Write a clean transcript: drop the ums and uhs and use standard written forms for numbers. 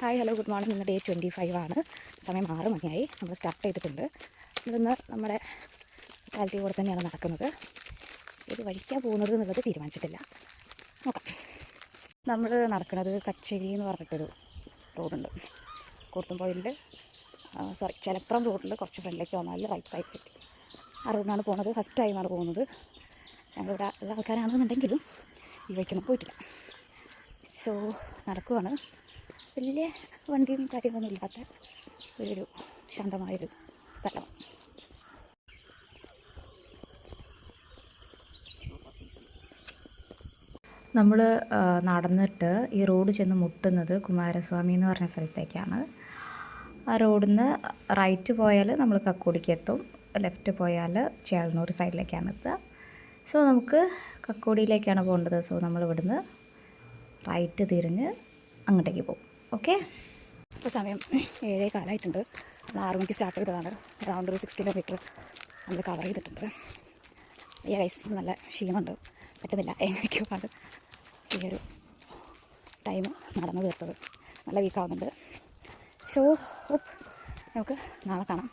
Hi hello good morning. ഇന്ന് day 25 ആണ്. സമയം 6 മണിയായി. നമ്മൾ സ്റ്റാർട്ട് ചെയ്തിട്ടുണ്ട്. ഇതൊന്ന് നമ്മുടെ കാലത്തി കൂടെ തന്നെയാണ് നടക്കുന്നത്. ഇത് വഴിക്കാൻ പോകുന്നത് എന്നുള്ളത് തീരുമാനിച്ചിട്ടില്ല, നോക്കാം. നമ്മൾ നടക്കുന്നത് കച്ചേരി എന്ന് പറഞ്ഞിട്ടൊരു റോഡുണ്ട്. കൂർത്തുംപുഴയിൽ ചിലപ്പുറം റോഡിൽ കുറച്ച് ഫ്രണ്ടിലേക്ക് വന്നാൽ റൈറ്റ് സൈഡിലേക്ക് ആ റോഡിനാണ് പോകുന്നത്. ഫസ്റ്റ് ടൈമാണ് പോകുന്നത്. ഞങ്ങളിവിടെ ഉള്ള ആൾക്കാരാണെന്നുണ്ടെങ്കിലും ഈ വഴിക്കൊന്നും പോയിട്ടില്ല. സോ നടക്കുവാണ്. വലിയ വണ്ടിയും കാര്യങ്ങളൊന്നും ഇല്ലാത്ത ഒരു ശാന്തമായൊരു സ്ഥലം. നമ്മൾ നടന്നിട്ട് ഈ റോഡ് ചെന്ന് മുട്ടുന്നത് കുമാരസ്വാമി എന്ന് പറഞ്ഞ സ്ഥലത്തേക്കാണ്. ആ റോഡിൽ നിന്ന് റൈറ്റ് പോയാൽ നമ്മൾ കക്കോടിക്ക് എത്തും, ലെഫ്റ്റ് പോയാൽ ചേളന്നൂർ സൈഡിലേക്കാണ് എത്തുക. സോ നമുക്ക് കക്കോടിയിലേക്കാണ് പോകേണ്ടത്. സോ നമ്മൾ ഇവിടുന്ന് റൈറ്റ് തിരിഞ്ഞ് അങ്ങോട്ടേക്ക് പോകും. ഓക്കെ. ഇപ്പോൾ സമയം 7:15 നമ്മൾ 6 മണിക്ക് സ്റ്റാർട്ട് ചെയ്തതാണ്. അറൗണ്ട് ഒരു 6 കിലോമീറ്റർ നമ്മൾ കവർ ചെയ്തിട്ടുണ്ട്. ഈ റൈസ് നല്ല ക്ഷീണമുണ്ട്, പറ്റുന്നില്ല. എങ്ങനെയൊക്കെയാണ് ഈ ഒരു ടൈം നടന്നു തീർത്തത്. നല്ല വീക്കാവുന്നുണ്ട്. സോ നമുക്ക് നാളെ കാണാം.